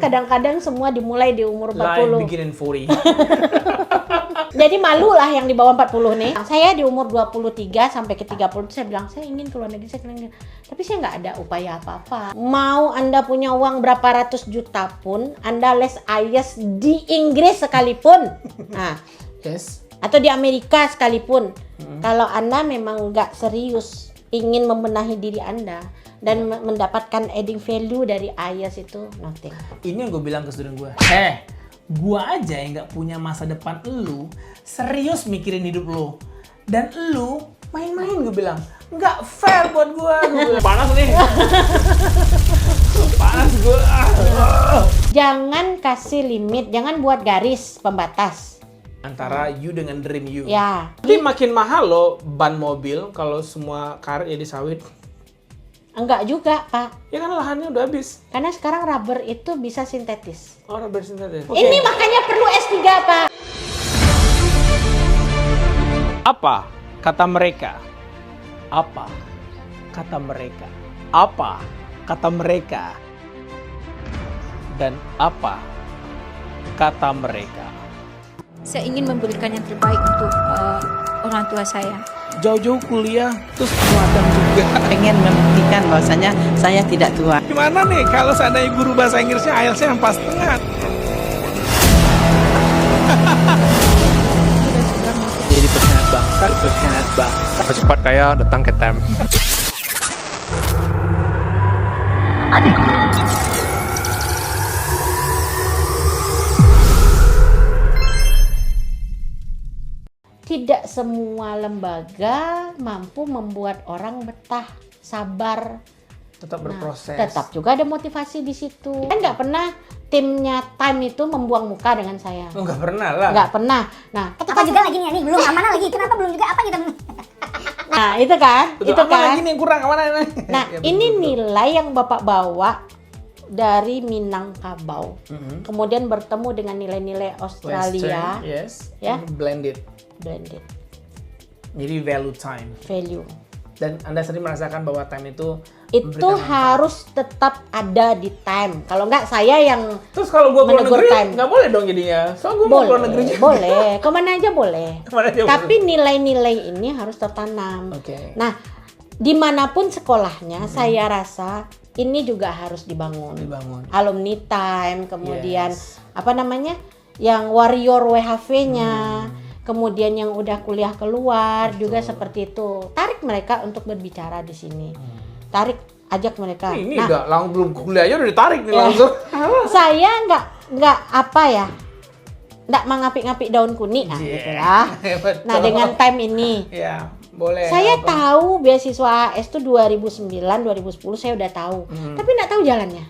kadang-kadang semua dimulai di umur 40. Life begin in 40. Jadi malu lah yang di bawah 40 nih. Saya di umur 23 sampai ke 30 saya bilang saya ingin keluar negeri, tapi saya nggak ada upaya apa-apa. Mau Anda punya uang berapa ratus juta pun, Anda les IELTS di Inggris sekalipun, nah, Yes. atau di Amerika sekalipun, kalau Anda memang nggak serius ingin membenahi diri Anda dan mendapatkan adding value dari IELTS itu nothing. Ini yang gue bilang ke student gue. Gua aja yang nggak punya masa depan, lu serius mikirin hidup lu, dan lu main-main, gue bilang nggak fair buat gua. Panas nih. Panas gua. Jangan kasih limit, jangan buat garis pembatas Antara you dengan dream you. ya. Tapi makin mahal loh ban mobil kalau semua karet jadi sawit. Enggak juga, Pak. Ya kan lahannya udah habis. Karena sekarang rubber itu bisa sintetis. Oh, rubber sintetis. Ini makanya perlu S3, Pak. Apa kata mereka? Apa kata mereka? Apa kata mereka? Dan apa kata mereka? Saya ingin memberikan yang terbaik untuk orang tua saya. Jauh-jauh kuliah, terus magang juga. Pengen membuktikan bahwasanya saya tidak tua. Gimana nih kalau seandainya guru bahasa Inggrisnya IELTS-nya 4,5? Jadi pengkhianat bangsa, pengkhianat bangsa. Cepat kaya datang ke TEM. Tidak semua lembaga mampu membuat orang betah, sabar. Tetap berproses. Tetap juga ada motivasi di situ. Kan nggak pernah timnya Time itu membuang muka dengan saya. Enggak pernah lah. Nggak pernah. Nah, Apa juga lagi nih belum amanah lagi. Kenapa belum juga apa kita? nah itu kan, Betul, itu apa kan. lagi nih yang kurang? Mana? Nah, Ya, ini betul. nilai yang Bapak bawa dari Minangkabau. Kemudian bertemu dengan nilai-nilai Australia, Western, yes. Ya. Blended. blended Jadi value time. value. Dan Anda sendiri merasakan bahwa time itu Itu memberikan manfaat. harus tetap ada di Time. Kalau enggak saya yang Terus kalau gua keluar menegur negeri time. nggak boleh dong jadinya. Soalnya gua mau keluar negeri boleh, juga. boleh. Kemana aja boleh. Kemana aja Tapi nilai-nilai ini harus tertanam. Oke. Nah, dimanapun sekolahnya, saya rasa ini juga harus dibangun. Dibangun. Alumni Time, kemudian Yes. apa namanya, yang warrior WHV-nya, kemudian yang udah kuliah keluar juga seperti itu. Tarik mereka untuk berbicara di sini. Tarik, ajak mereka. Ini Nah, udah langsung belum kuliah aja udah ditarik nih Ya. langsung. saya nggak apa ya, nggak mengapik-ngapik daun kuning, gitu lah. Betul. Nah, dengan Time ini, Ya, boleh. saya apa. tahu beasiswa AS itu 2009, 2010 saya udah tahu, tapi nggak tahu jalannya.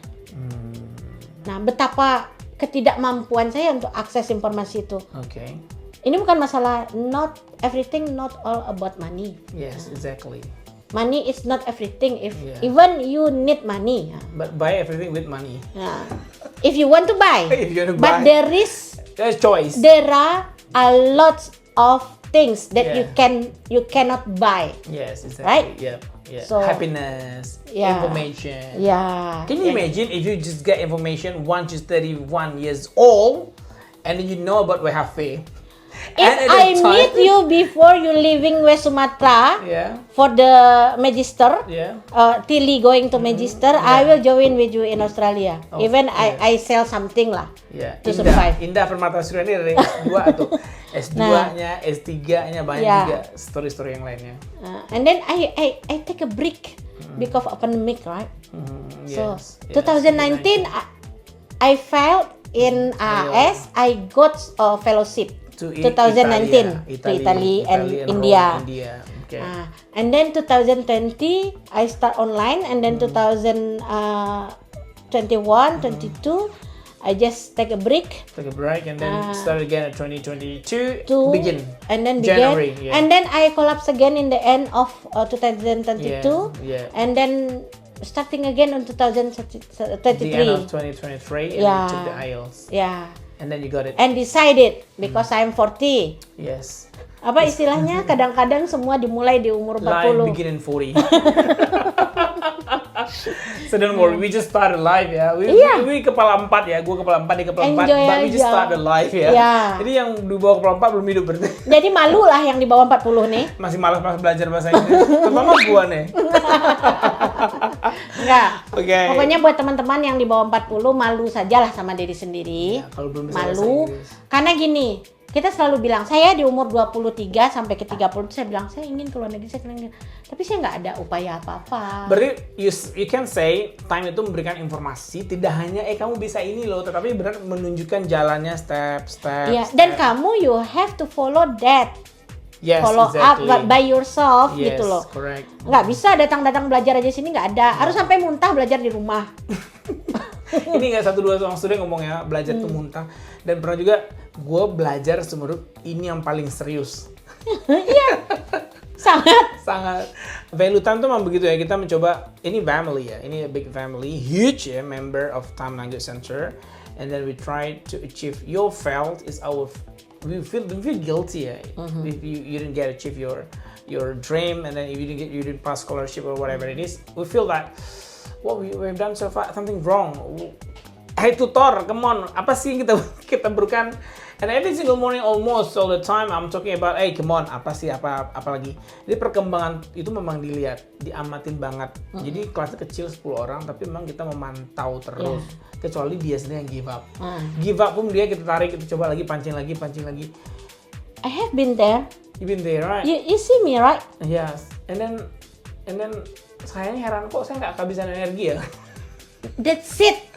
Nah, betapa ketidakmampuan saya untuk akses informasi itu. Oke. Ini bukan masalah, not everything, not all about money. Yes, exactly. Money is not everything. If Yeah. even you need money. But buy everything with money. Nah, if you want to buy, If you want to but buy. there Choice. are a lot of things that Yeah. you cannot buy. Yes, exactly. Right? Yep. Yeah. So- Happiness, Yeah. information. Yeah. Can you imagine if you just get information once you're 31 years old and then you know about WHV? If And at I that time- meet you before you leaving West Sumatra Yeah. for the magister, Yeah. Tilly going to magister, I will join with you in Australia. Oh, Even yeah. I sell something lah. Ya, To Indah, survive. Indah Permata Surya ini dari S2 tuh. S2-nya, S3-nya banyak Ya. juga story-story yang lainnya. And then I take a break because of pandemic, right? So Yes, yes, 2019 I felt in AS, I got a fellowship. To 2019 to Italy and India. Rome, India. Okay. And then 2020 I start online, and then 2021, 22 I just take a break Take a break and then start again at 2022. to Begin. and then January. begin, Yeah. and then I collapse again in the end of 2022, Yeah. and then starting again in At the end 2023. of 2023 and Yeah. you took the IELTS. Yeah, And then you got it. and decided because I'm 40. Yes. Apa istilahnya? Kadang-kadang semua dimulai di umur Life 40. begin in 40. So don't worry, we just started live ya. We kepala 4 ya, gue kepala 4, dia kepala 4, Enjoy but we just aja. started live ya. Iya. Jadi yang di bawah kepala 4 belum hidup berarti. Jadi malu lah yang di bawah 40 nih. Masih malas belajar bahasa Inggris. Terutama gue nih. Enggak. Oke. Pokoknya buat teman-teman yang di bawah 40 malu sajalah sama diri sendiri. Ya, kalau belum bisa bahasa Malu. Inggris. Karena gini, kita selalu bilang, saya di umur 23 sampai ke 30 saya bilang, saya ingin keluar negeri, saya ingin. Tapi saya nggak ada upaya apa-apa. Berarti you can say time itu memberikan informasi, tidak hanya kamu bisa ini loh, tetapi benar menunjukkan jalannya step. Iya, dan kamu you have to follow that. Yes, Follow exactly. up by yourself Yes, gitu loh. correct. Nggak bisa datang-datang belajar aja sini, nggak ada. Harus sampai muntah belajar di rumah. Ini nggak 1-2 orang student ngomong ya, belajar tuh muntah. Dan pernah juga gue belajar seumur hidup, ini yang paling serius. Sangat. Value Time tuh memang begitu ya, kita mencoba, ini family ya, ini a big family, huge ya, member of Time Language Center. And then we try to achieve your felt is our, we feel guilty ya, if you didn't get achieve your dream, and then if you didn't pass scholarship or whatever it is, we feel that what we've done so far something wrong. Hey tutor, come on, apa sih yang kita berikan? And every single morning almost all the time I'm talking about, hey come on, apa sih, apa lagi. Jadi perkembangan itu memang dilihat, diamatin banget. Jadi kelasnya kecil 10 orang, tapi memang kita memantau terus. Kecuali dia sendiri yang give up. Give up pun dia kita tarik, kita coba lagi, pancing lagi. I have been there. You've been there, right? You see me, right? Yes. And then saya heran kok saya nggak kehabisan energi ya. That's it.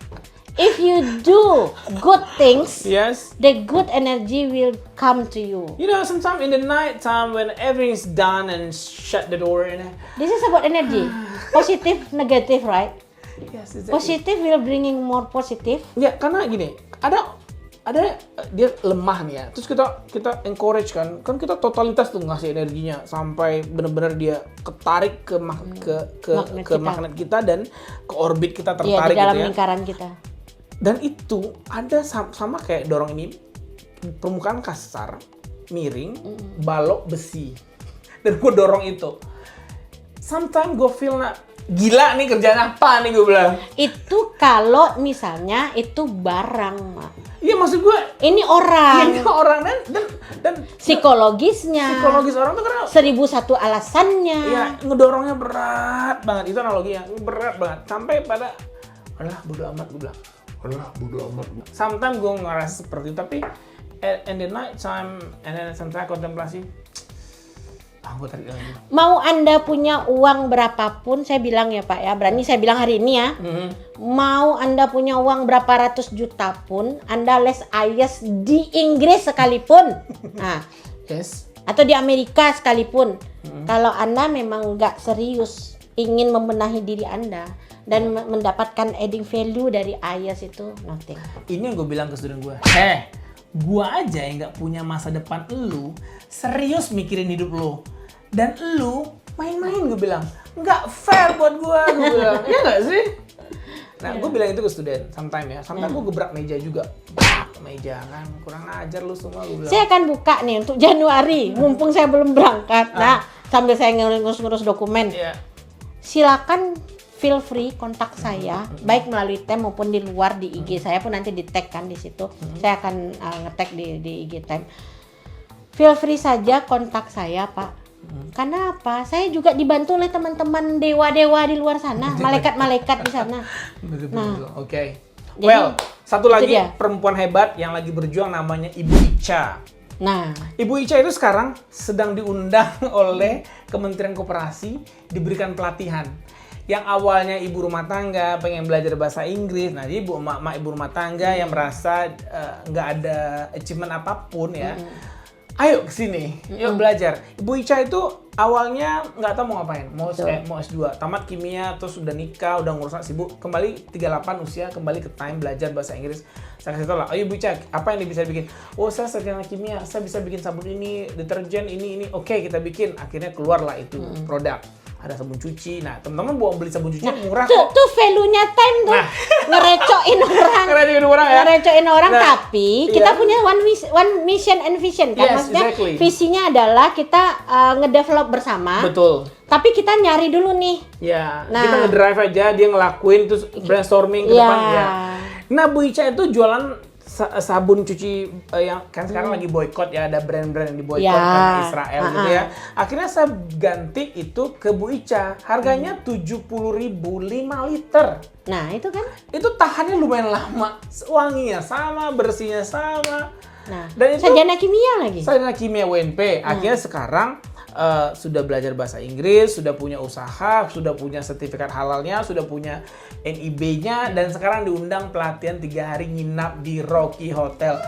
If you do good things, Yes. the good energy will come to you. You know, sometimes in the night time when everything's done and shut the door and This is about energy. Positive, negative, right? yes, exactly. Positive will bringing more positive. Ya, karena gini, ada dia lemah nih ya. Terus kita encourage kan kita totalitas tuh ngasih energinya sampai benar-benar dia ketarik ke magnet kita dan ke orbit kita Iya, tertarik di dalam gitu ya. lingkaran kita. Dan itu ada sama kayak dorong ini, permukaan kasar, miring, balok besi. Dan gue dorong itu. Sometimes gue feel gila nih kerjaan apa nih gue bilang. Itu kalau misalnya itu barang, Mak. Iya maksud gue, Ini orang. ini orang dan Psikologisnya. psikologis orang tuh karena 1001 alasannya. ya ngedorongnya berat banget. Itu analoginya, berat banget. Sampai pada, alah bodo amat gue bilang. Sometimes gue ngerasa seperti itu, tapi in the night time, and then sometimes kontemplasi, gue tarik lagi. Mau Anda punya uang berapapun, saya bilang ya Pak ya, berani saya bilang hari ini ya. Mau Anda punya uang berapa ratus juta pun, Anda les IELTS di Inggris sekalipun. Nah, Yes. atau di Amerika sekalipun. Kalau Anda memang nggak serius ingin membenahi diri Anda dan mendapatkan adding value dari IELTS itu nothing. Ini yang gue bilang ke student gue. Gue aja yang nggak punya masa depan, lu serius mikirin hidup lu. Dan lu main-main, gue bilang. Nggak fair buat gue bilang. Iya nggak sih? Nah, gue bilang itu ke student, sometimes ya. Sometimes gue gebrak meja juga. Meja kan, kurang ajar lu semua, gue bilang. Saya akan buka nih untuk Januari, mumpung saya belum berangkat. Nah, sambil saya ngurus-ngurus dokumen. Iya. Silakan feel free kontak saya, baik melalui Time maupun di luar di IG saya pun nanti di tag kan di situ. Saya akan nge-tag di IG Time. Feel free saja kontak saya, Pak. Karena apa? Saya juga dibantu oleh teman-teman dewa-dewa di luar sana, malaikat-malaikat di sana. Betul. Oke. Jadi, Well, satu lagi dia. perempuan hebat yang lagi berjuang namanya Ibu Ica. Nah, Ibu Ica itu sekarang sedang diundang oleh Kementerian Koperasi diberikan pelatihan. Yang awalnya ibu rumah tangga pengen belajar bahasa Inggris, nah jadi emak ibu rumah tangga yang merasa nggak ada achievement apapun ya, ayo kesini, yuk belajar. Ibu Ica itu awalnya nggak tahu mau ngapain, mau S2, tamat kimia, terus udah nikah, udah ngurus anak sibuk, kembali 38 usia, kembali ke Time belajar bahasa Inggris. Saya kasih tau lah, Ibu Ica, apa yang bisa bikin? Oh, saya sarjana kimia, saya bisa bikin sabun ini, deterjen ini, oke kita bikin. Akhirnya keluarlah itu produk. ada sabun cuci. Nah, teman-teman beli sabun cuci murah Tuh, kok. tuh value-nya time tuh. Nah. Ngerecokin orang. Ngerecokin orang ya. Ngerecokin orang, Nah, tapi kita iya. punya one mission and vision kan. Yes, Maksudnya exactly. visinya adalah kita ngedevelop bersama. Betul. Tapi kita nyari dulu nih. Ya, Nah. kita ngedrive aja, dia ngelakuin terus brainstorming ke Ya. depan ya. Nah, Bu Ica itu jualan sabun cuci yang kan sekarang lagi boykot ya, ada brand-brand yang diboykot Ya. karena Israel gitu ya. Akhirnya saya ganti itu ke Bu Ica. Harganya 70.000 5 liter. Nah, itu kan. Itu tahannya lumayan lama. Wanginya sama, bersihnya sama. Nah, Dan itu sarjana kimia lagi. sarjana kimia UNP. Akhirnya sekarang sudah belajar bahasa Inggris, sudah punya usaha, sudah punya sertifikat halalnya, sudah punya NIB-nya, dan sekarang diundang pelatihan 3 hari nginap di Rocky Hotel.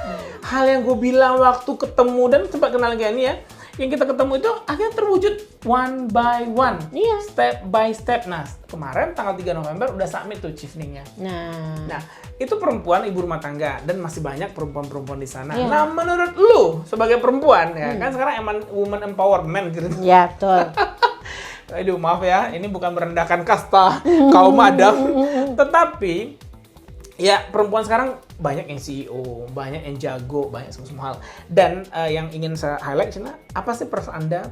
Hal yang gue bilang waktu ketemu dan sempat kenal kayak ini ya, yang kita ketemu itu akhirnya terwujud one by one, Iya. step by step. Nah, kemarin tanggal 3 November udah submit tuh chevening-nya. Nah, itu perempuan ibu rumah tangga dan masih banyak perempuan-perempuan di sana. Iya. Nah, menurut lu sebagai perempuan ya, kan sekarang woman empowerment gitu. Ya, betul. Aduh, maaf ya, ini bukan merendahkan kasta kaum adam, tetapi ya perempuan sekarang banyak yang CEO, banyak yang jago, banyak semua hal. Dan yang ingin saya highlight Cina, apa sih pesan Anda,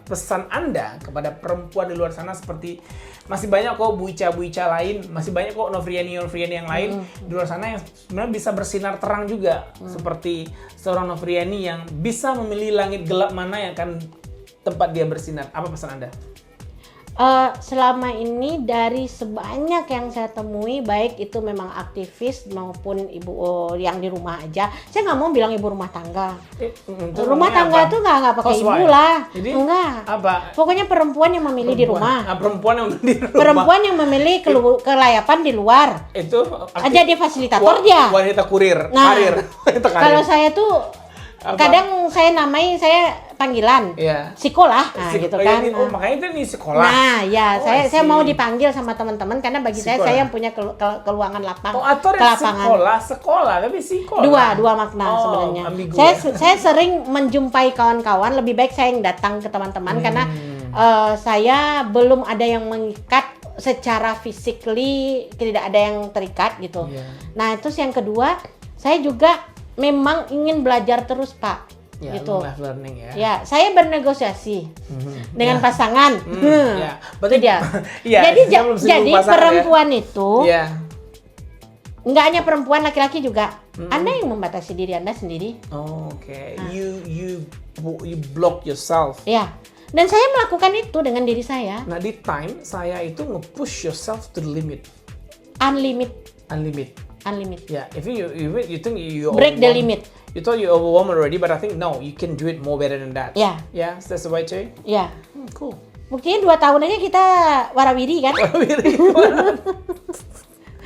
pesan Anda kepada perempuan di luar sana, seperti masih banyak kok Bu Ica lain, masih banyak kok Novriani yang lain di luar sana yang sebenarnya bisa bersinar terang juga, seperti seorang Novriani yang bisa memilih langit gelap mana yang akan tempat dia bersinar. Apa pesan Anda? Selama ini dari sebanyak yang saya temui, baik itu memang aktivis maupun ibu yang di rumah aja. Saya nggak mau bilang ibu rumah tangga. Rumah tangga tuh nggak pakai ibu Housewife. lah. Jadi Enggak. apa? Pokoknya perempuan yang memilih di rumah. Perempuan yang di rumah. Perempuan yang memilih kelayapan di luar. Itu Aja dia fasilitator dia. Wanita kurir, Nah, karir. Wanita karir. Kalau saya tuh Apa? kadang saya panggilan. Iya. Sekolah, nah, gitu kan. Makanya itu nih sekolah. Nah, ya, Oh, saya I see. mau dipanggil sama teman-teman karena bagi Sekolah. saya yang punya keluangan lapang, Oh, atau kelapangan. sekolah, tapi sekolah. Dua makna Oh, sebenarnya. ambigu Saya sering menjumpai kawan-kawan, lebih baik saya yang datang ke teman-teman karena saya belum ada yang mengikat secara physically, tidak ada yang terikat gitu. Iya. Nah, terus yang kedua, saya juga memang ingin belajar terus, Pak. Ya, Gitu. life learning ya. Ya, saya bernegosiasi dengan pasangan. Ya, Itu dia. Iya, jadi saya belum sibuk jadi pasangan, perempuan itu Iya. nggak hanya perempuan, laki-laki juga. Anda yang membatasi diri Anda sendiri. Oke. You block yourself. Ya. Dan saya melakukan itu dengan diri saya. Nah, di time saya itu nge-push yourself to the limit. Unlimited. Yeah, if you think you Break the overwhelmed- limit. You thought you overwhelmed already, but I think no, you can do it more better than that. Yeah. Yeah, that's the way to. Ya. Cool. Buktinya 2 tahun aja kita warawiri kan.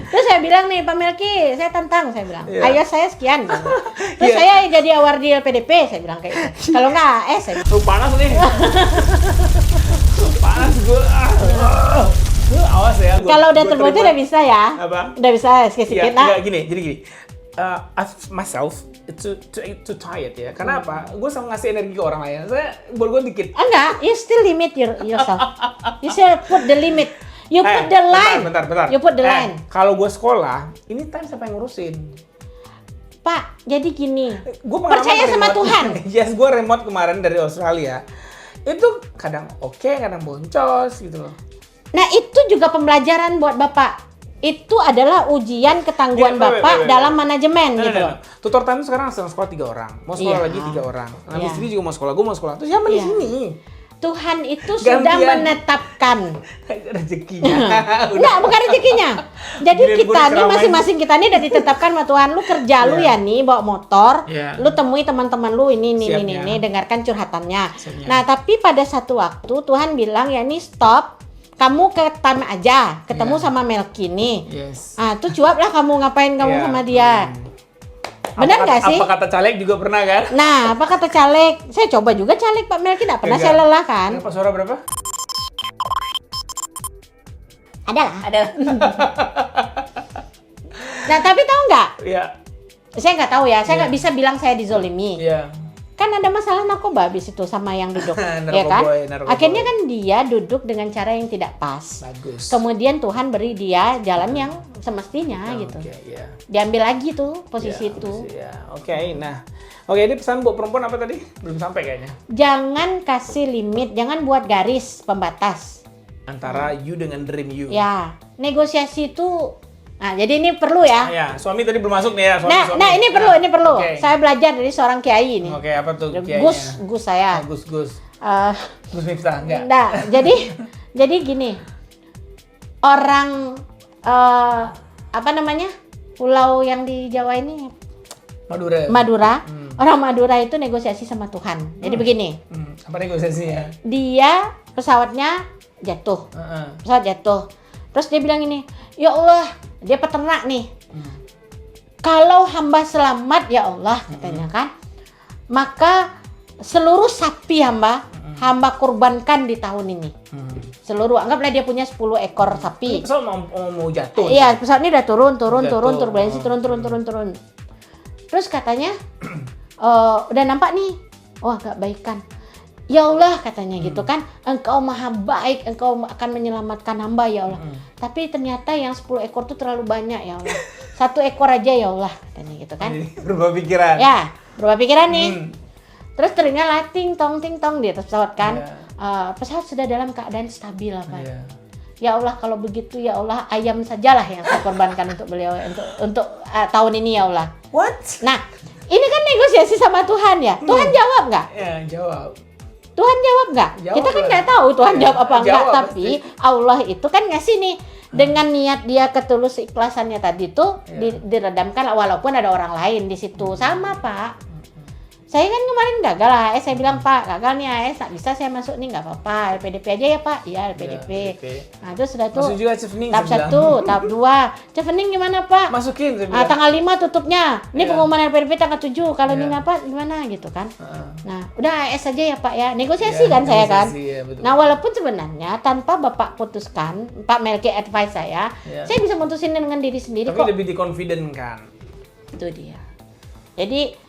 Terus saya bilang nih, Pak Melki, saya tantang, saya bilang. Iya. Ayo saya sekian. Gitu. Terus Iya. saya jadi awardee LPDP, saya bilang kayak gitu. Kalau nggak AS, saya bilang. Lu panas nih. Panas gue. Awas ya. Kalau udah terbocor udah bisa ya. Apa? Udah bisa sedikit-sedikit. Ya, Nah, enggak gini, jadi gini. Myself too tired ya. Karena apa? Gue sama ngasih energi ke orang lain. Saya buat gue dikit. enggak, you still limit yourself. You still put the limit. You put the line. Bentar. You put the line. Kalau gue sekolah, ini time siapa yang ngurusin? Pak, jadi gini. Gue Percaya sama Tuhan. Yes, gue remote kemarin dari Australia. Itu kadang oke, kadang boncos gitu loh. Nah, itu juga pembelajaran buat Bapak. Itu adalah ujian ketangguhan Iya, Bapak dalam manajemen gitu. No. Tutor time sekarang sedang sekolah 3 orang. Mau sekolah Iya. lagi 3 orang. Nah, Iya. istri juga mau sekolah, gue mau sekolah. Terus siapa di Iya. sini? Tuhan itu Gantian. sudah menetapkan. Rezekinya. Enggak, bukan rezekinya. Jadi Giliran kita gue nih diceramain. masing-masing kita nih udah ditetapkan sama Tuhan. Lu kerja lu ya nih bawa motor, Iya. lu temui teman-teman lu ini Siapnya. dengarkan curhatannya. Siapnya. Nah, tapi pada satu waktu Tuhan bilang ya nih stop. Kamu ke time aja, ketemu Iya. sama Melki nih. Yes. Ah, tuh jawablah kamu ngapain kamu Iya. sama dia. Benar nggak sih? Apa kata caleg juga pernah kan? Nah, apa kata caleg? Saya coba juga caleg Pak Melki, nggak pernah Enggak. saya lelah kan? Berapa suara berapa? Ada. Nah, tapi tahu nggak? Iya. Saya nggak tahu ya. Saya Iya. nggak bisa bilang saya dizolimi. Iya. kan ada masalah narkoba habis itu sama yang duduk, ya kan? Narkoboy. Akhirnya kan dia duduk dengan cara yang tidak pas. Bagus. Kemudian Tuhan beri dia jalan yang semestinya gitu. Oke, ya. Diambil lagi tuh posisi itu. Ya, oke. Nah, oke, ini pesan buat perempuan apa tadi? Belum sampai kayaknya. Jangan kasih limit, jangan buat garis pembatas. Antara you dengan dream you. Ya, negosiasi itu. Nah, jadi ini perlu ya. Ya, suami tadi belum masuk nih ya. Suami. Nah, ini perlu. Oke. Saya belajar dari seorang kiai ini. Oke, apa tuh kiainya? Gus saya. Oh, Gus. Eh, Gus Miftah, enggak? Nah, jadi gini. Orang apa namanya? Pulau yang di Jawa ini Madura. Orang Madura itu negosiasi sama Tuhan. Jadi begini. Apa negosiasinya? Dia pesawatnya jatuh. Heeh. Pesawat jatuh. Terus dia bilang ini, "Ya Allah, dia peternak nih. Kalau hamba selamat ya Allah," katanya kan. "Maka seluruh sapi hamba kurbankan di tahun ini." Seluruh, anggaplah dia punya 10 ekor sapi. Pesawat mau jatuh. Iya, pesawat ini udah turun, Jatuh. turbulensi turun. Terus katanya, udah nampak nih, wah gak baikan. Ya Allah katanya gitu kan, Engkau maha baik, Engkau akan menyelamatkan hamba ya Allah. Tapi ternyata yang 10 ekor tuh terlalu banyak ya Allah. 1 ekor aja ya Allah katanya gitu kan. Jadi berubah pikiran. Ya, berubah pikiran nih. Terus ternyata ting tong di atas pesawat kan. Pesawat sudah dalam keadaan stabil apa. Iya. Ya Allah kalau begitu ya Allah ayam sajalah yang saya korbankan untuk beliau untuk tahun ini ya Allah. What? Nah, ini kan negosiasi sama Tuhan ya. Tuhan jawab nggak? Ya, jawab. Tuhan jawab nggak? Jawab Kita kan lah. nggak tahu Tuhan Iya, jawab apa enggak, jawab tapi Allah itu kan ngasih nih dengan niat dia ketulus ikhlasannya tadi tuh diredamkan walaupun ada orang lain di situ. Sama Pak. Saya kan kemarin gagal AS, saya bilang Pak gagal nih AS, tak bisa saya masuk nih nggak apa-apa, LPDP aja ya Pak, iya LPDP. Nah terus sudah tuh Masuk juga chevening tahap saya 1, tahap 2, chevening gimana Pak? Masukin saya bilang. Tanggal 5 tutupnya, ini Iya. pengumuman LPDP tanggal 7, kalau ini Iya. apa gimana gitu kan. Heeh. Nah udah AS aja ya Pak ya, negosiasi Iya, kan saya kan. negosiasi, ya, betul. Nah walaupun sebenarnya tanpa Bapak putuskan, Pak Melki advice saya bisa mutusin dengan diri sendiri Tapi kok. lebih di confident kan. Itu dia. Jadi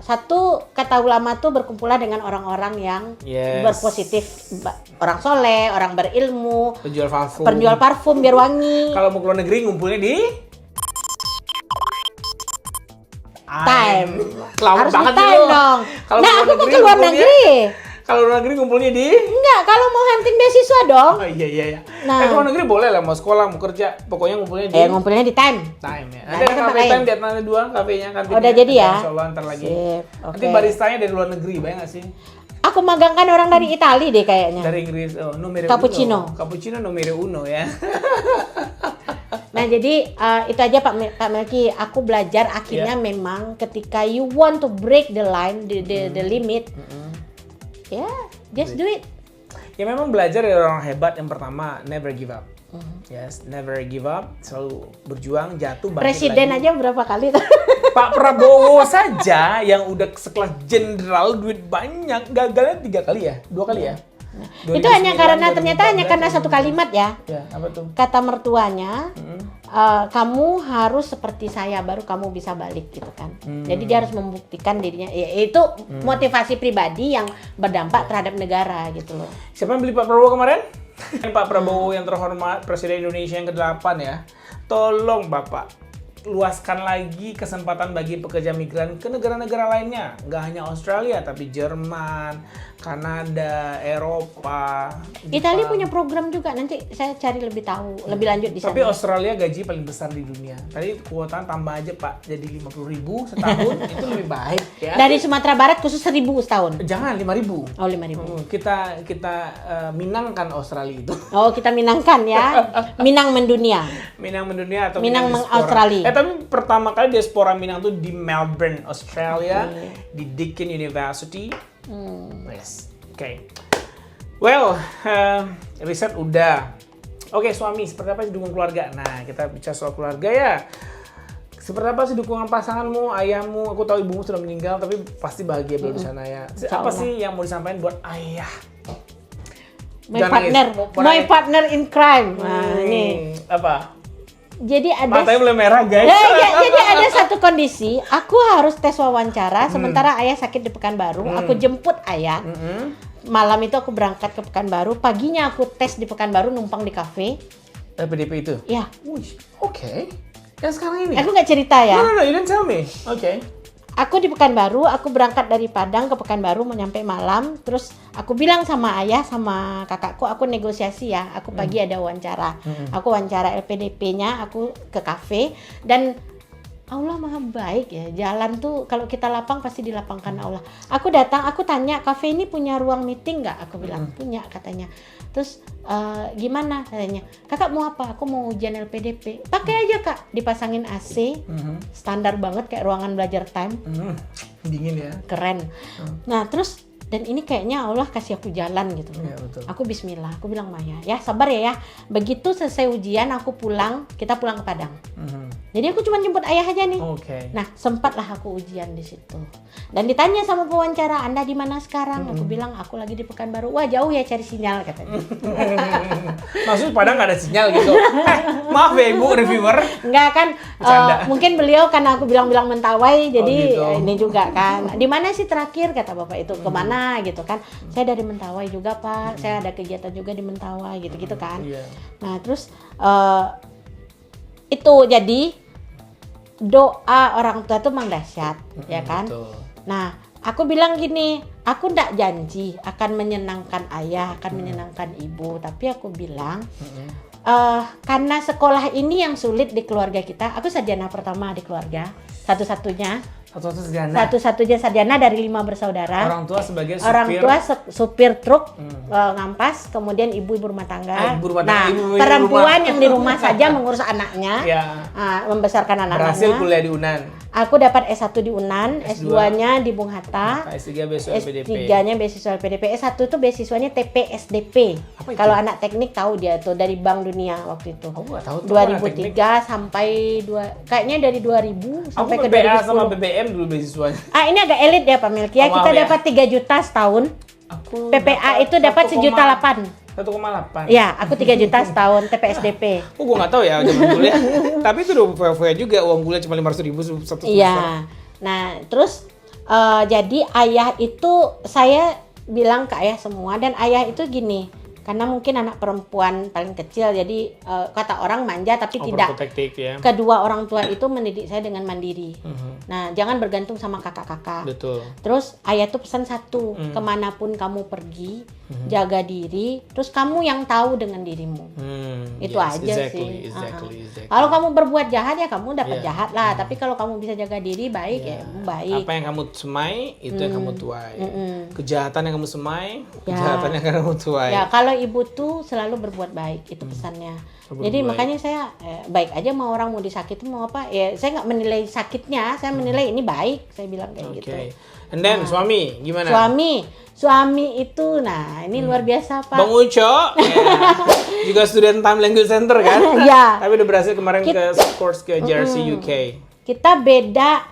satu kata ulama tuh berkumpulah dengan orang-orang yang Yes. berpositif, orang soleh, orang berilmu, Penjual parfum biar wangi. Kalau mau keluar negeri ngumpulnya di Time. Lama Harus banget di time sih lo. dong. Kalau Nah keluar aku mau negeri keluar ngumpulnya- negeri. Kalau luar negeri ngumpulnya di Enggak, kalau mau hunting beasiswa dong. Oh iya. Nah. Keluar negeri boleh lah, mau sekolah, mau kerja, pokoknya ngumpulnya di Ngumpulnya di time. Time ya. Nah, Ada itu tempat cafe lain. time di Atlantis 2, kafenya kantinnya. Udah jadi ya? Insyaallah ntar lagi. Sip, Nanti oke. baristanya dari luar negeri, bayang nggak sih? Aku magangkan orang dari Itali deh kayaknya. Dari Inggris, numero Cappuccino. uno. Cappuccino numero uno ya. Nah jadi itu aja Pak Melki, aku belajar akhirnya memang ketika you want to break the line, the limit, ya just do it. Ya memang belajar dari orang hebat yang pertama, never give up. Yes, never give up, selalu berjuang, jatuh, bangkit Presiden lagi. aja berapa kali? Pak Prabowo saja yang udah sekelas jenderal, duit banyak, gagalnya 3 kali ya? 2 kali ya? Itu hanya 2009, karena ternyata hanya 2014, karena satu kalimat ya. Ya, apa tuh? Kata mertuanya, kamu harus seperti saya baru kamu bisa balik gitu kan. Jadi dia harus membuktikan dirinya. Ya, itu motivasi pribadi yang berdampak terhadap negara gitu loh. Siapa yang beli Pak Prabowo kemarin? Pak Prabowo yang terhormat, Presiden Indonesia yang ke-8 ya. Tolong Bapak, luaskan lagi kesempatan bagi pekerja migran ke negara-negara lainnya. Nggak hanya Australia, tapi Jerman, Kanada, Eropa, Italia Jepang. punya program juga, nanti saya cari lebih tahu, lebih lanjut di sana. Tapi Australia gaji paling besar di dunia. Tadi kuota tambah aja Pak, jadi 50.000 setahun, itu lebih baik ya. Dari Sumatera Barat khusus 1.000 setahun. Jangan 5.000. Oh 5.000. Kita minangkan Australia itu. Oh kita minangkan ya, Minang mendunia. Minang mendunia atau Minang diaspora. Australia. Tapi pertama kali diaspora Minang tuh di Melbourne, Australia, di Deakin University. Yes. Oke. Well, riset udah. Oke, suami, seperti apa sih dukungan keluarga? Nah, kita bicara soal keluarga ya. Seperti apa sih dukungan pasanganmu, ayahmu? Aku tahu ibumu sudah meninggal, tapi pasti bahagia beliau di sana ya. Apa sih yang mau disampaikan buat ayah? My Jangan partner, nangis. my partner in crime. Nah, ini Apa? Jadi ada Matanya mulai merah, guys. jadi ada satu kondisi, aku harus tes wawancara sementara ayah sakit di Pekanbaru. Aku jemput ayah. Malam itu aku berangkat ke Pekanbaru, paginya aku tes di Pekanbaru numpang di kafe. PDP itu. Ya, Wih, oke. Yang sekarang ini. aku nggak cerita ya. No, you didn't tell me. Oke. Aku di Pekanbaru, aku berangkat dari Padang ke Pekanbaru mau nyampe malam. Terus aku bilang sama ayah sama kakakku, aku negosiasi ya. Aku pagi ada wawancara. Aku wawancara LPDP-nya, aku ke kafe dan Allah maha baik ya. Jalan tuh kalau kita lapang pasti dilapangkan Allah. Aku datang, aku tanya, kafe ini punya ruang meeting nggak? Aku bilang punya katanya. Terus gimana katanya? Kakak mau apa? Aku mau ujian LPDP. Pakai aja kak, dipasangin AC, standar banget kayak ruangan belajar time, Dingin ya. keren. Nah terus dan ini kayaknya Allah kasih aku jalan gitu. Iya, betul. Aku bismillah, aku bilang Maya, ya sabar ya. Begitu selesai ujian aku pulang, kita pulang ke Padang. Jadi aku cuma jemput ayah aja nih. Oke. Nah, sempatlah aku ujian di situ. Dan ditanya sama pewawancara, Anda di mana sekarang? Aku bilang, aku lagi di Pekanbaru. Wah, jauh ya cari sinyal katanya. Maksudnya Padang nggak ada sinyal gitu. Maaf ya Ibu reviewer. Enggak kan, Bercanda. mungkin beliau karena aku bilang-bilang Mentawai, jadi gitu. ini juga kan. Di mana sih terakhir kata Bapak itu? Kemana gitu kan? Saya dari Mentawai juga Pak, saya ada kegiatan juga di Mentawai gitu-gitu kan. Iya. Nah, terus itu jadi doa orang tua tuh memang dahsyat, ya kan? Betul. Nah, aku bilang gini, aku ndak janji akan menyenangkan ayah, akan menyenangkan ibu, tapi aku bilang karena sekolah ini yang sulit di keluarga kita, aku sarjana pertama di keluarga, satu-satunya sarjana dari 5 bersaudara. Orang tua sebagai supir. Orang tua supir truk ngampas, kemudian ibu rumah tangga. Ibu rumah Nah, tangga, ibu perempuan rumah. yang di rumah saja mengurus anaknya, Ya. membesarkan anak-anaknya. Berhasil kuliah di UNAN. Aku dapat S1 di UNAN, S2. S2-nya di Bung Hatta. S3 beasiswa PDP. S3-nya beasiswa PDP, S1 tuh beasiswanya TPSDP. Apa itu? Kalau anak teknik tahu dia tuh dari Bank Dunia waktu itu. Aku nggak tahu tuh apa anak 2003 sampai kayaknya dari 2000 Aku sampai ke PPA 2010. sama BBM dulu beasiswanya. Ini agak elit ya Pak Melkia. Oh, Kita maaf ya. dapat 3 juta setahun. Aku PPA itu dapat 1,8 juta. 1,8. Ya, aku 3 juta setahun TPSDP. Gue nggak tahu ya zaman kuliah. Tapi itu udah fair juga, uang kuliah cuma 500.000 satu semester. Iya. Nah, terus jadi ayah itu saya bilang ke ayah semua, dan ayah itu gini, karena mungkin anak perempuan paling kecil, jadi kata orang manja tapi tidak. Overprotective ya. Kedua orang tua itu mendidik saya dengan mandiri. Nah, jangan bergantung sama kakak-kakak. Betul. Terus ayah tuh pesan satu, kemanapun kamu pergi, jaga diri, terus kamu yang tahu dengan dirimu. Itu Yes, aja exactly, sih. exactly. Kalau kamu berbuat jahat ya kamu dapat Yeah. jahat lah. Tapi kalau kamu bisa jaga diri baik ya baik. Apa yang kamu semai itu yang kamu tuai. Kejahatan yang kamu semai, kejahatan yang kamu tuai. Ya kalau ibu tuh selalu berbuat baik, itu pesannya. Jadi baik. makanya saya baik aja mau orang mau disakitin mau apa ya, saya nggak menilai sakitnya, saya menilai ini baik, saya bilang kayak gitu. Oke. And then suami gimana? Suami itu, nah ini luar biasa Pak. Bang Uco, ya. Juga student time language center kan? Ya. Tapi udah berhasil kemarin ke course ke Jersey UK. Kita beda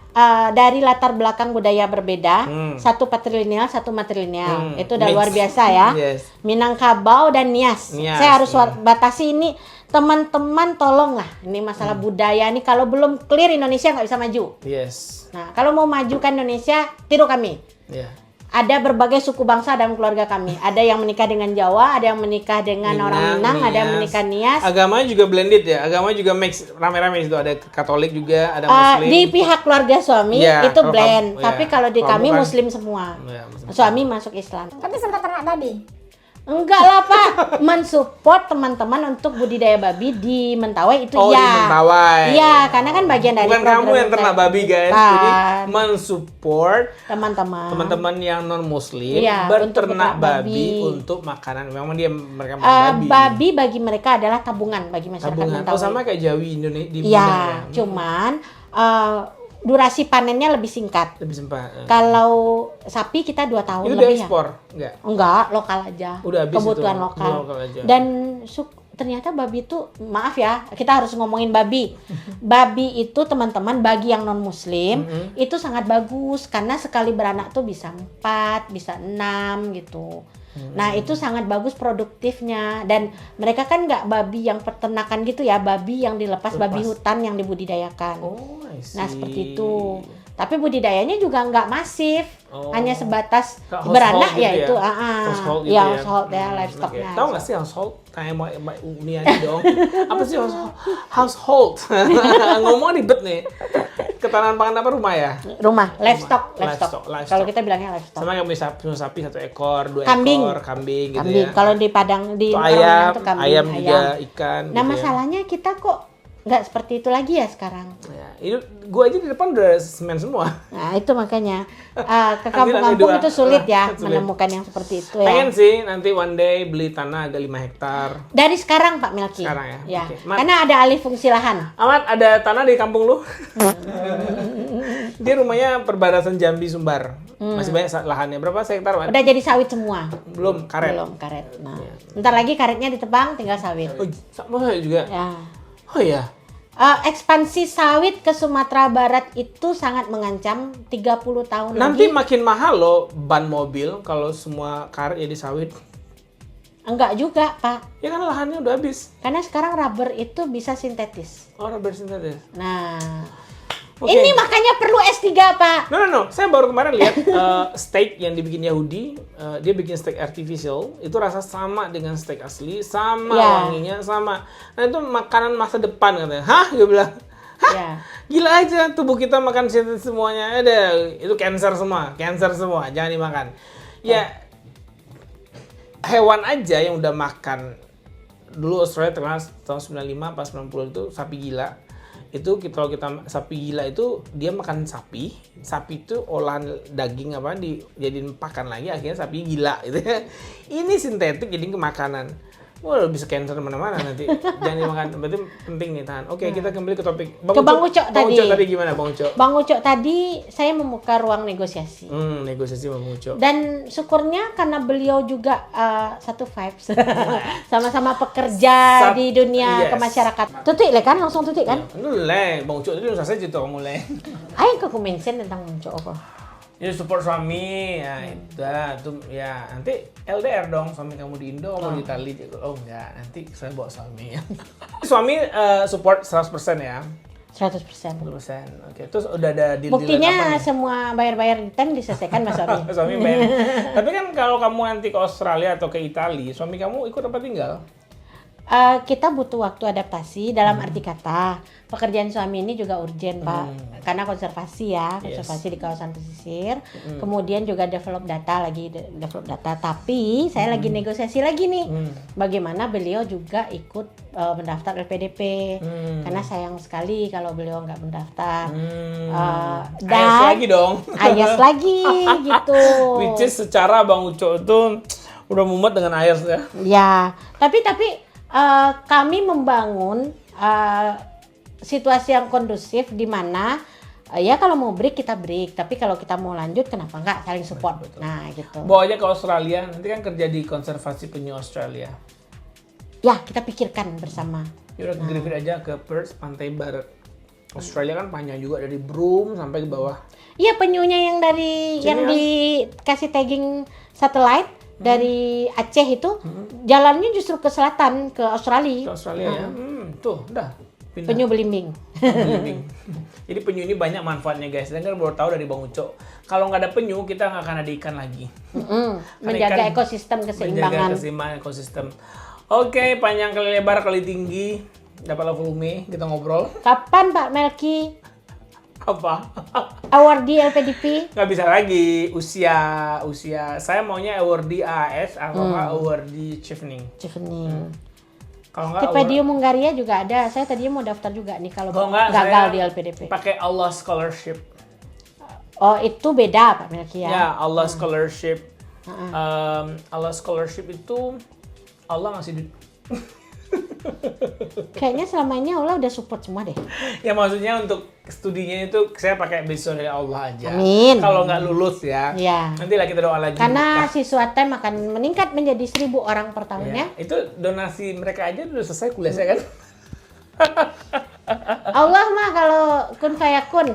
dari latar belakang budaya berbeda, satu patrilineal, satu matrilineal. Itu udah Mix. luar biasa ya. Yes. Minangkabau dan Nias. Nias, Saya harus batasi ini, teman-teman tolonglah. Ini masalah budaya nih, kalau belum clear Indonesia nggak bisa maju. Yes. Nah, kalau mau majukan Indonesia, tiru kami. Ya. Ada berbagai suku bangsa dalam keluarga kami. Ada yang menikah dengan Jawa, ada yang menikah dengan orang Minang, ada yang menikah Nias. Agamanya juga blended ya. Agamanya juga mix rame-rame itu. Ada Katolik juga, ada Muslim. Di pihak keluarga suami Iya, itu kalau blend, kamu- tapi iya. kalau di Kalau kami bukan- Muslim semua. Iya, Muslim. Suami masuk Islam. Tapi sempat ternak babi. Enggak lah Pak, mensupport teman-teman untuk budidaya babi di Mentawai itu Oh, ya. di Mentawai. Iya, karena kan bagian dari Bukan program kamu yang ternak saya. babi guys. Bukan. Jadi mensupport Teman-teman. teman-teman yang non muslim Iya, untuk berternak beternak babi babi. untuk makanan. Memang mereka makan babi. Babi bagi mereka adalah tabungan bagi masyarakat Tabungan. Mentawai. Oh sama kayak Jawi Indonesia di Iya, Minang ya. cuman durasi panennya lebih singkat. Lebih sempat. Kalau sapi kita 2 tahun Itu udah lebih ya. ekspor? Enggak. Enggak, lokal aja. Udah habis Kebutuhan itu, lokal. lokal aja. Dan ternyata babi itu, maaf ya, kita harus ngomongin babi. Babi itu teman-teman bagi yang non muslim itu sangat bagus karena sekali beranak tuh bisa 4, bisa 6 gitu. Nah itu sangat bagus produktifnya, dan mereka kan nggak babi yang peternakan gitu ya, babi yang dilepas, babi hutan yang dibudidayakan. Oh, I see. Nah seperti itu. Tapi budidayanya juga nggak masif, hanya sebatas Household beranak gitu ya ya? itu, Household gitu ya ya? household ya, livestocknya. Tahu nggak sih household? Tanya Mbak Uni aja dong. Apa sih household? Ngomong ribet nih. Ketahanan pangan apa rumah ya? Rumah, livestock. Livestock. Kalau kita bilangnya livestock. Sama kayak punya sapi 1 ekor, 2 Kambing. ekor, kambing gitu Kambing. ya. Kalau di Padang, di Atau orang ayam, Minang tuh kambing, ayam juga, ikan. Nah gitu ya. masalahnya kita kok nggak seperti itu lagi ya sekarang. Ya, itu gua aja di depan udah semen semua. Nah itu makanya ke Nanti kampung-kampung dua. itu sulit ya Sulit. menemukan yang seperti itu ya. Pengen sih nanti one day beli tanah agak 5 hektar. Dari sekarang Pak Melki. Sekarang ya? Oke. Karena ada alih fungsi lahan. Amat, ada tanah di kampung lu? Dia rumahnya perbatasan Jambi Sumbar. Masih banyak lahannya. Berapa hektar, Mat? Udah jadi sawit semua. Belum, karet. Belum karet. Nah, ntar lagi karetnya ditebang, tinggal sawit. Oh, sama juga. Ya. Oh iya. Ekspansi sawit ke Sumatera Barat itu sangat mengancam 30 tahun Nanti lagi. makin mahal loh ban mobil kalau semua karet jadi sawit. Enggak juga, Pak. Ya kan lahannya udah habis. Karena sekarang rubber itu bisa sintetis. Oh, rubber sintetis. Nah, Oke. ini makanya perlu S3, Pak. No. Saya baru kemarin lihat steak yang dibikin Yahudi. Dia bikin steak artificial. Itu rasa sama dengan steak asli. Sama Ya. wanginya, sama. Nah itu makanan masa depan katanya. Hah? Gue bilang. Hah? Ya. Gila aja tubuh kita makan sintetis semuanya. Ada. Itu cancer semua. Cancer semua. Jangan dimakan. Ya. Hewan aja yang udah makan. Dulu Australia terkenal tahun 95 pas 90 itu sapi gila. Itu kalau kita sapi gila itu dia makan sapi itu olahan daging apa dijadiin pakan lagi, akhirnya sapi gila gitu ya. Ini sintetik jadi ke makanan. Wah, bisa cancer mana-mana nanti. Jangan dimakan. Berarti penting nih, tahan. Oke, kita kembali ke topik. Ke Bang Ucok Bang tadi. Ucok tadi gimana, Bang Ucok? Bang Ucok tadi saya membuka ruang negosiasi. Negosiasi sama Bang Ucok. Dan syukurnya karena beliau juga satu vibes. Sama-sama pekerja di dunia yes. kemasyarakatan. Tutik le kan, langsung tutik kan? Mulai, Bang Ucok tadi usah saja tuh mulai. Ayo ke kumensen tentang Bang Ucok apa? Ya support suami, ya itu ya nanti LDR dong, suami kamu di Indo, kamu di Itali. Oh enggak, nanti saya bawa suami. Suami support 100% ya. 100%. 100%. Oke, terus udah ada deal Buktinya semua bayar-bayar time diselesaikan Mas Suami. Suami bayar. Tapi kan kalau kamu nanti ke Australia atau ke Italia, suami kamu ikut apa tinggal? Kita butuh waktu adaptasi dalam arti kata pekerjaan suami ini juga urgent Pak, karena konservasi ya, konservasi di kawasan pesisir, kemudian juga develop data. Tapi saya lagi negosiasi lagi nih, bagaimana beliau juga ikut mendaftar LPDP, karena sayang sekali kalau beliau nggak mendaftar. Ayas lagi dong. Ayas lagi gitu. Which is secara Bang Ucok itu udah mumet dengan Ayas ya. Ya, tapi kami membangun situasi yang kondusif di mana ya kalau mau break kita break, tapi kalau kita mau lanjut kenapa enggak saling support. Betul. Nah, gitu. Bawa aja ke Australia, nanti kan kerja di konservasi penyu Australia. Ya, kita pikirkan bersama. Ya udah Griffith aja ke Perth, pantai barat. Australia kan panjang juga dari Broome sampai ke bawah. Iya, penyunya yang dari Sini yang kan? dikasih tagging satellite dari Aceh itu jalannya justru ke selatan, ke Australia. Ke Australia ya. Tuh, udah pindah. Penyu belimbing. Belimbing. Jadi penyu ini banyak manfaatnya guys. Dan kan baru tahu dari Bang Ucok. Kalau nggak ada penyu, kita nggak akan ada ikan lagi. Menjaga ikan ekosistem keseimbangan. Menjaga keseimbangan ekosistem. Oke, panjang kali lebar kali tinggi. Dapatlah volume, kita ngobrol. Kapan Pak Melki Apa? awardee LPDP? Nggak bisa lagi. Usia. Saya maunya awardee AAS atau nggak awardee chevening. Chevening. Kalau nggak Stipedium Hungaria juga ada. Saya tadinya mau daftar juga nih kalau nggak, gagal saya di LPDP. pakai Allah Scholarship. Oh, itu beda Pak Melki ya. Ya, Allah Scholarship. Allah Scholarship itu Allah ngasih duit. Kayaknya selama ini Allah udah support semua deh. Ya maksudnya untuk studinya itu saya pakai beasiswa dari Allah aja. Amin. Kalau nggak lulus ya. Iya. Nanti lah kita doa lagi. Karena Nah, siswa TEM akan meningkat menjadi 1.000 orang per tahunnya. itu donasi mereka aja udah selesai kuliah saya kan. Allah mah kalau kun fayakun.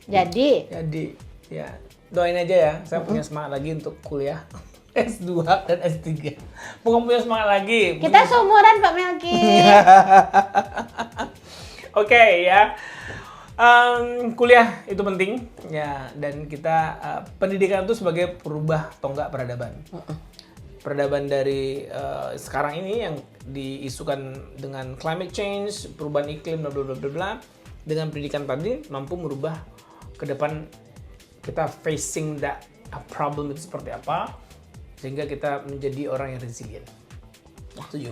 Jadi Jadi ya doain aja ya. Saya punya semangat lagi untuk kuliah. S2 dan S3. Bukan punya semangat lagi. Kita seumuran Pak Melki. Oke ya. Kuliah itu penting ya, dan kita pendidikan itu sebagai perubah tonggak peradaban. Peradaban dari sekarang ini yang diisukan dengan climate change, perubahan iklim, bla bla bla bla bla. Dengan pendidikan tadi mampu merubah ke depan kita facing that problem itu seperti apa, sehingga kita menjadi orang yang resilient. Setuju.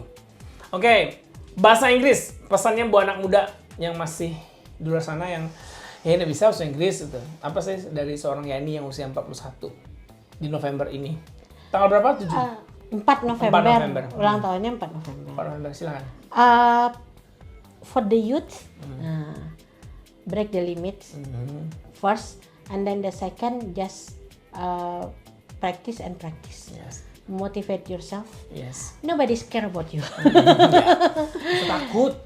Oke, bahasa Inggris pesannya buat anak muda yang masih di luar sana yang ya ini bisa bahasa Inggris itu. Apa sih dari seorang Yani yang usia 41 di November ini? Tanggal berapa? 7? 4 November. 4 November. Ulang tahunnya 4 November. 4 November, silakan. For the youth, break the limits first, and then the second just practice and practice. Yes. Motivate yourself. Yes. Nobody's care about you. Takut.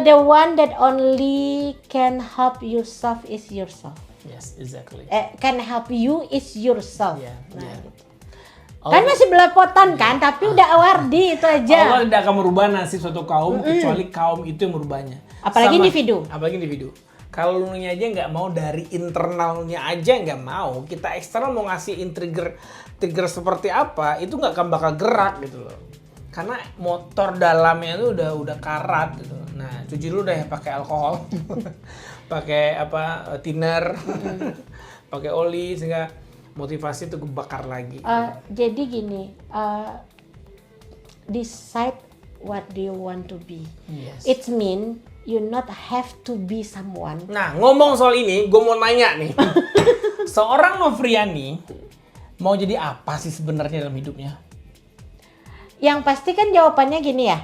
The one that only can help yourself is yourself. Yes, exactly. Can help you is yourself. Yeah, Nah, yeah. gitu. Kan masih belepotan kan, tapi udah awardi itu aja. Allah tidak akan merubah nasib suatu kaum kecuali kaum itu yang merubahnya. Apalagi individu. Apalagi individu. Kalau lu nya aja nggak mau, dari internalnya aja nggak mau, kita eksternal mau ngasihin trigger seperti apa, itu nggak akan bakal gerak gitu loh. Karena motor dalamnya itu udah karat gitu. Nah, cuci dulu deh pakai alkohol, pakai thinner, pakai oli, sehingga motivasi itu kebakar lagi. Jadi gini, decide what do you want to be. Yes. It mean you not have to be someone. Nah, ngomong soal ini, gue mau nanya nih. Seorang Novriani mau jadi apa sih sebenarnya dalam hidupnya? Yang pasti kan jawabannya gini ya.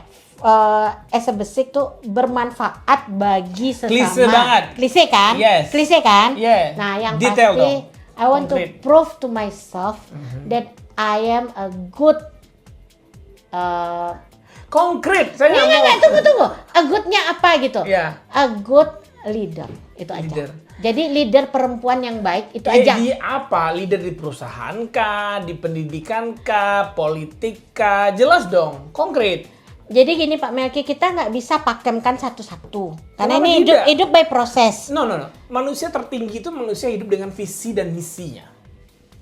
As a basic tuh bermanfaat bagi sesama. Klise banget. Klise kan? Yes. Klise kan? Yes. Nah, yang Detail pasti dong. I want Konkret. to prove to myself that I am a good Konkret, saya nggak mau. Enggak, tunggu. A good-nya apa gitu? Iya. A good leader, itu aja. Leader. Jadi leader perempuan yang baik itu Ya, aja. di apa? Leader di perusahaan kah? Di pendidikan kah? Politik kah? Jelas dong, konkret. Jadi gini Pak Melki, kita nggak bisa pakemkan satu-satu. Karena Kenapa ini tidak? hidup by proses. No. Manusia tertinggi itu manusia hidup dengan visi dan misinya.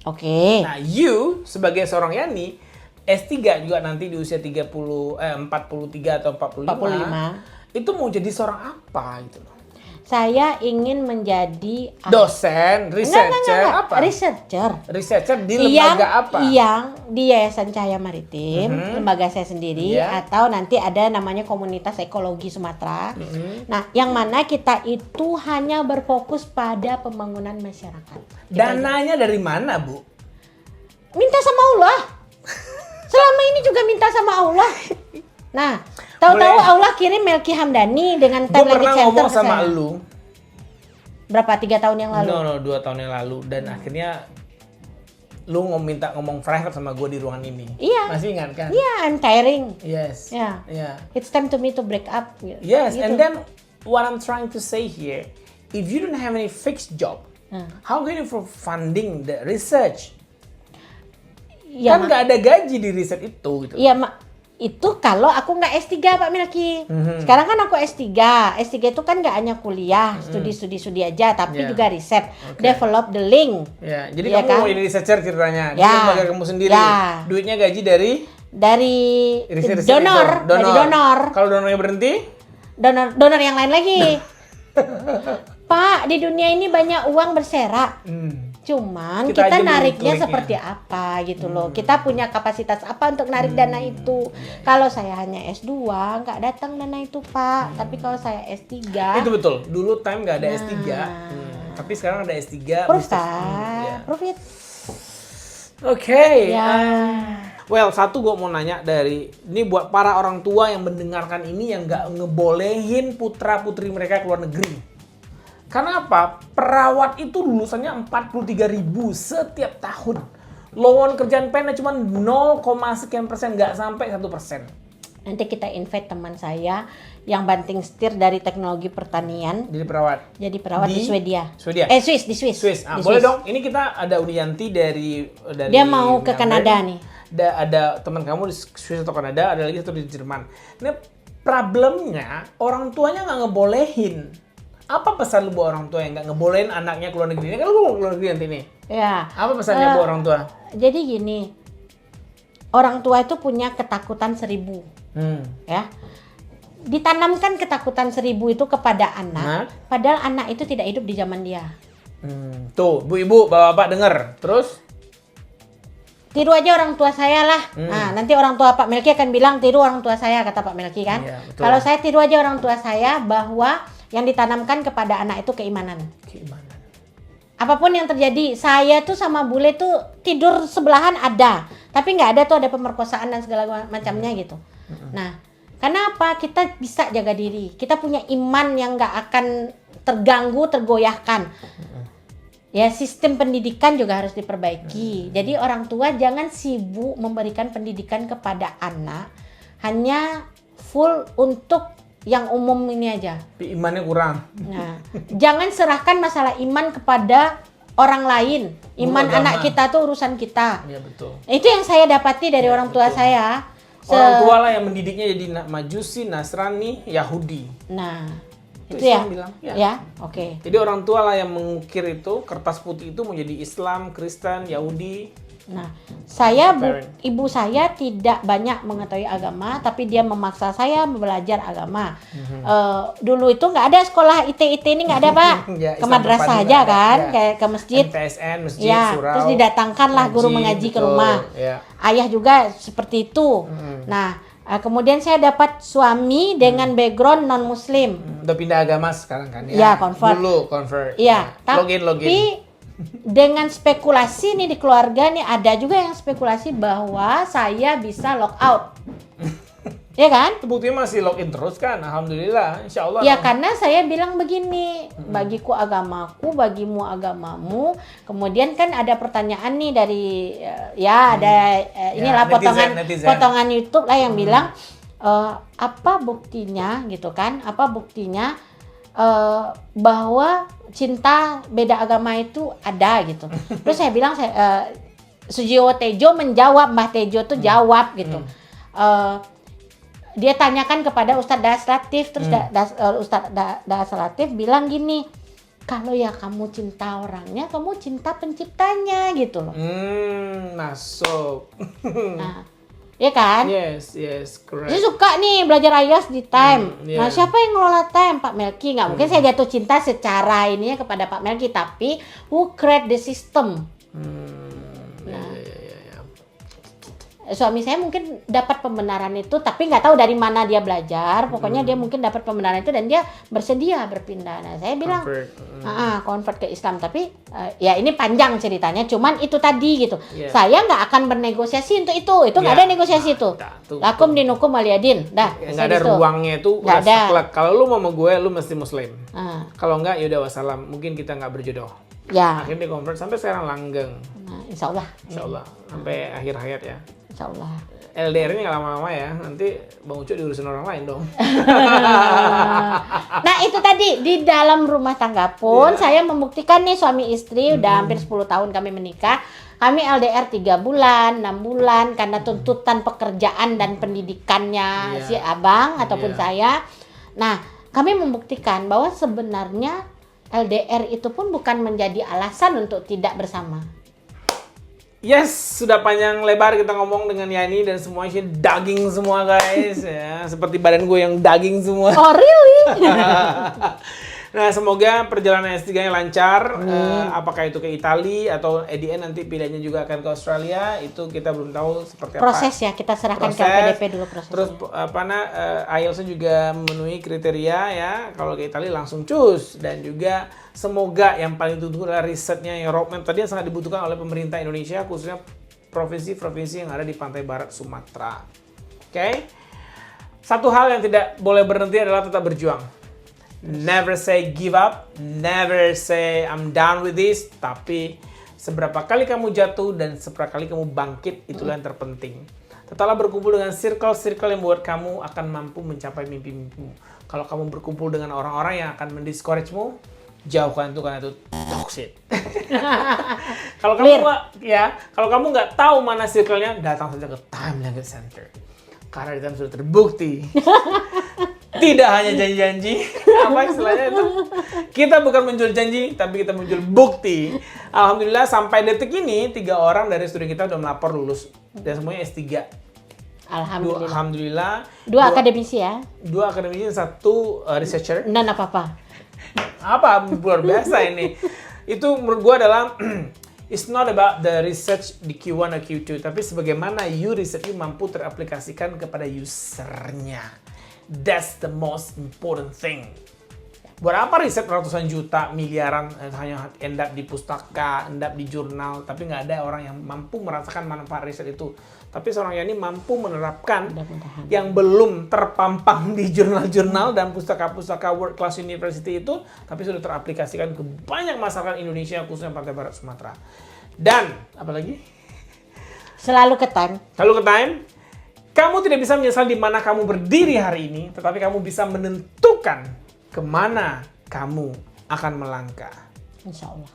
Oke. Nah, you sebagai seorang Yani, S3 juga nanti di usia 43 atau 45, itu mau jadi seorang apa gitu loh. Saya ingin menjadi Dosen, researcher, apa? Researcher di lembaga apa? Yang di Yayasan Cahaya Maritim, lembaga saya sendiri, Iya. atau nanti ada namanya Komunitas Ekologi Sumatera. Nah, yang mana kita itu hanya berfokus pada pembangunan masyarakat. Gitu aja. Dananya dari mana, Bu? Minta sama Allah. Selama ini juga minta sama Allah. Nah, tahu-tahu Boleh. Allah kirim Melki Hamdani dengan Gue time pernah center ngomong ke sama saya. lu. Berapa? 3 tahun yang lalu? No, 2 tahun yang lalu. Dan akhirnya lu minta ngomong private sama gue di ruangan ini. Iya. Masih ingat kan? Iya, I'm tiring. Yes. Ya. Yeah. It's time to me to break up. Yes, Gitu. and then what I'm trying to say here, if you don't have any fixed job, how can you for funding the research? Ya, Kan nggak ada gaji di riset itu gitu. Iya, itu kalau aku nggak S3 Pak Melki. Sekarang kan aku S3. S3 itu kan nggak hanya kuliah, studi aja, tapi Yeah. juga riset. Okay. Develop the link. Ya, jadi Iya kamu kan? mau jadi researcher ceritanya, di Ya. lembaga kamu sendiri. Ya. Duitnya gaji dari Dari riset donor. itu. Dari donor. Kalau donornya berhenti, Donor yang lain lagi. Pak, di dunia ini banyak uang berserak. Cuman Kita kita aja nariknya mengkliknya. seperti apa gitu loh. Kita punya kapasitas apa untuk narik dana itu. Kalau saya hanya S2, nggak datang dana itu Pak. Tapi kalau saya S3, itu betul. Dulu time nggak ada S3, tapi sekarang ada S3. proof bisa- kan? ya. Proof it. Oke. Ya. Well, satu gue mau nanya ini buat para orang tua yang mendengarkan ini yang nggak ngebolehin putra putri mereka keluar negeri. Karena apa? Perawat itu lulusannya 43.000 setiap tahun. Lowongan kerjaan PNS cuma 0,sekian%, nggak sampai 1%. Nanti kita invite teman saya yang banting setir dari teknologi pertanian Jadi perawat. jadi perawat di Swedia. Swedia. Swiss, di Swiss. Swiss. Ah, Di boleh Swiss. dong. Ini kita ada Unianti dari Dia mau ke Melbourne. Kanada nih. ada teman kamu di Swiss atau Kanada, ada lagi satu di Jerman. Nah, problemnya orang tuanya nggak ngebolehin. Apa pesan lu buat orang tua yang nggak ngebolehin anaknya keluar negeri? Ini kan lu mau keluar negeri nanti nih. Ya. Apa pesannya buat orang tua? Jadi gini, orang tua itu punya ketakutan 1000, ya. Ditanamkan ketakutan 1000 itu kepada anak, padahal anak itu tidak hidup di zaman dia. Tuh, bu ibu, bapak-bapak denger. Terus? Tiru aja orang tua saya lah. Nah, nanti orang tua Pak Melki akan bilang tiru orang tua saya, kata Pak Melki kan. Iya, betul. Kalau saya tiru aja orang tua saya bahwa yang ditanamkan kepada anak itu keimanan. Keimanan. Apapun yang terjadi, saya tuh sama bule tuh tidur sebelahan ada, tapi nggak ada tuh ada pemerkosaan dan segala macamnya gitu. Nah, kenapa kita bisa jaga diri? Kita punya iman yang nggak akan terganggu, tergoyahkan. Ya, sistem pendidikan juga harus diperbaiki. Jadi orang tua jangan sibuk memberikan pendidikan kepada anak hanya full untuk yang umum ini aja. Tapi imannya kurang. Nah, jangan serahkan masalah iman kepada orang lain. Iman Agama. anak kita tuh urusan kita. Iya betul. Itu yang saya dapati dari orang tua saya. Orang tua lah yang mendidiknya jadi Majusi, Nasrani, Yahudi. Nah, itu Islam ya. bilang. Ya, oke. Jadi orang tua lah yang mengukir itu, kertas putih itu mau jadi Islam, Kristen, Yahudi. Nah, saya Parent. ibu saya tidak banyak mengetahui agama, tapi dia memaksa saya belajar agama. Dulu itu nggak ada sekolah IT ini nggak ada Pak, Ya, ke Islam madrasah terpadu aja nggak ada, kan, ya. kayak ke masjid. MTSN, masjid, Ya, surau. terus didatangkanlah guru mengaji ke betul. rumah. Ya. Ayah juga seperti itu. Nah, kemudian saya dapat suami dengan background non Muslim. Udah pindah agama sekarang kan ya? Ya, convert. Dulu convert. Iya, Ya. Login. tapi dengan spekulasi nih di keluarga nih ada juga yang spekulasi bahwa saya bisa lock out. Ya kan? Buktinya masih login terus kan? Alhamdulillah, insya Allah. Ya karena saya bilang begini, bagiku agamaku, bagimu agamamu. Kemudian kan ada pertanyaan nih dari inilah netizen. potongan YouTube lah yang bilang apa buktinya gitu kan? Apa buktinya bahwa cinta beda agama itu ada gitu. Terus saya bilang Sujiwo Tejo menjawab, Mbah Tejo tuh jawab gitu. Dia tanyakan kepada Ustadz Das Latif, terus Ustadz Das Latif bilang gini, kalau ya kamu cinta orangnya, kamu cinta penciptanya gitu loh. Masuk. Nah, ya kan? Yes, correct. Saya suka nih belajar IELTS di time. Yeah. Nah, siapa yang ngelola time? Pak Melki. Nggak mungkin saya jatuh cinta secara ini kepada Pak Melki, tapi who create the system? Suami saya mungkin dapat pembenaran itu, tapi nggak tahu dari mana dia belajar. Pokoknya dia mungkin dapat pembenaran itu dan dia bersedia berpindah. Nah, saya bilang convert ke Islam. Tapi ya ini panjang ceritanya. Cuman itu tadi gitu. Yeah. Saya nggak akan bernegosiasi untuk itu. Itu nggak Yeah. ada negosiasi itu. Tuh. Lakum dinukum waliyadin. Dah. Nggak selesai ada gitu. ruangnya itu Nggak udah ada. saklek. Kalau lu mau sama gue, lu mesti Muslim. Kalau Kalau enggak, yaudah wassalam. Mungkin kita nggak berjodoh. ya, Akhirnya convert sampai sekarang langgeng. nah, insya Allah. Insya Allah. Sampai akhir hayat ya. Insya Allah. LDR-nya nggak lama-lama ya. Nanti Bang Ucu diurusin orang lain dong. Nah itu tadi di dalam rumah tangga pun saya membuktikan nih suami istri udah hampir 10 tahun kami menikah. Kami LDR 3 bulan, 6 bulan karena tuntutan pekerjaan dan pendidikannya si abang ataupun saya. Nah kami membuktikan bahwa sebenarnya LDR itu pun bukan menjadi alasan untuk tidak bersama. Yes, sudah panjang lebar kita ngomong dengan Yani dan semuanya daging semua guys ya. Seperti badan gue yang daging semua. Oh really? Nah, semoga perjalanan S3-nya lancar. Apakah itu ke Italia atau EDN nanti pilihannya juga akan ke Australia, itu kita belum tahu seperti apa. Proses ya, kita serahkan ke PDP dulu prosesnya. Terus IELTS-nya juga memenuhi kriteria ya. Kalau ke Italia langsung cus. Dan juga semoga yang paling ditunggu adalah risetnya yang roadmap tadi yang sangat dibutuhkan oleh pemerintah Indonesia, khususnya provinsi-provinsi yang ada di pantai barat Sumatera. Oke? Satu hal yang tidak boleh berhenti adalah tetap berjuang. Never say give up, never say I'm done with this, tapi seberapa kali kamu jatuh dan seberapa kali kamu bangkit, itulah yang terpenting. Tetaplah berkumpul dengan circle-circle yang membuat kamu akan mampu mencapai mimpi-mimpimu. Kalau kamu berkumpul dengan orang-orang yang akan mendiscourage-mu, jauhkan itu karena itu toxic. Kalau kamu nggak tahu mana circle-nya, datang saja ke Time Language Center. Karena di sana sudah terbukti. Tidak hanya janji-janji, apa istilahnya itu? Kita bukan menjual janji, tapi kita menjual bukti. Alhamdulillah sampai detik ini 3 orang dari studi kita udah melapor lulus dan semuanya S3. Alhamdulillah. 2 Dua akademisi ya. 2 akademisi, 1 researcher. Dan apa-apa. Apa luar biasa ini? Itu menurut gua adalah it's not about the research di Q1 atau Q2, tapi sebagaimana research mampu teraplikasikan kepada usernya. That's the most important thing. Buat apa riset ratusan juta, miliaran hanya end up di pustaka, end up di jurnal, tapi nggak ada orang yang mampu merasakan manfaat riset itu. Tapi seorang Yani mampu menerapkan yang belum terpampang di jurnal-jurnal dan pustaka-pustaka world class university itu, tapi sudah teraplikasikan ke banyak masyarakat Indonesia, khususnya Pantai Barat Sumatera. Dan, apalagi? Selalu ke Time. Selalu ke Time. Kamu tidak bisa menyesal di mana kamu berdiri hari ini, tetapi kamu bisa menentukan kemana kamu akan melangkah. Insya Allah.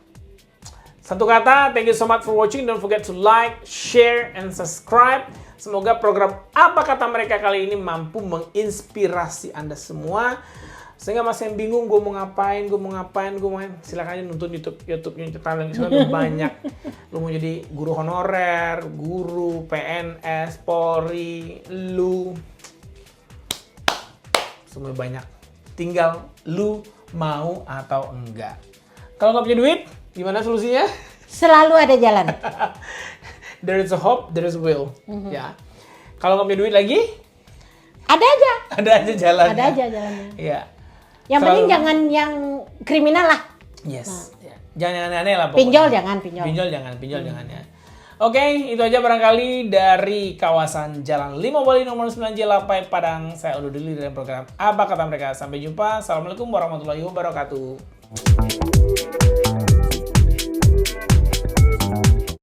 Satu kata, thank you so much for watching. Don't forget to like, share, and subscribe. Semoga program Apa Kata Mereka kali ini mampu menginspirasi Anda semua. Sehingga masih yang bingung, gue mau ngapain, silakan aja nonton YouTube-nya Time Language Center banyak. Lu mau jadi guru honorer, guru, PNS, Polri, lu. Semua banyak. Tinggal lu mau atau enggak. Kalau nggak punya duit, gimana solusinya? Selalu ada jalan. There is a hope, there is a will. Ya. Kalau nggak punya duit lagi, Ada aja. ada aja jalannya. Ada aja jalannya. Iya. Yang penting jangan yang kriminal lah. Yes. Ya. Jangan yang aneh-aneh lah pokoknya. Pinjol jangan, pinjol. Pinjol jangan ya. Oke, itu aja barangkali dari kawasan Jalan 5 Bali nomor 9 Jelapai Padang. Saya undur diri dari program Apa Kata Mereka. Sampai jumpa. Assalamualaikum warahmatullahi wabarakatuh.